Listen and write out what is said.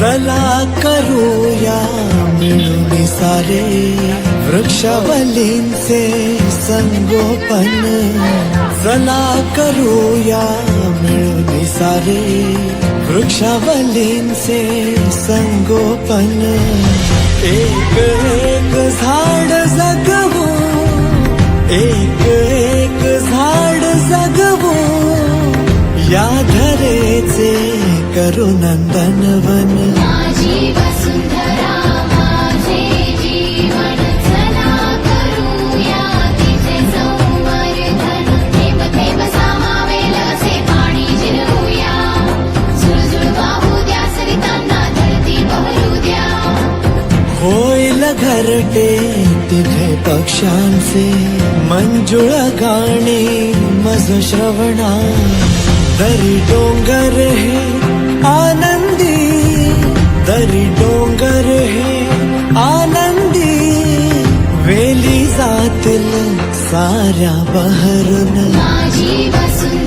चला करूया मिळून सारे वृक्षावलींचे संगोपन. चला करूया मिळून सारे वृक्षावलींचे संगोपन. एक एक झाड जगवू, एक एक झाड जगवू, या धरेचे करू नंदनवन. माझी वसुंधरा माझे जीवन, चला करूया तिचे संवर्धन. थेंब थेंब सामावेल असे पाणी जिरवूया, झुळझुळ वाहू द्या सरितांना धरती बहरू द्या. होईल घरटे तिथे पक्ष्यांचे मंजुळ गाणे मज श्रवणा. दरी डोंगर हे आनंदी, दरी डोंगर हे आनंदी, वेली जातील साऱ्या बहरून. माझी वसुंधरा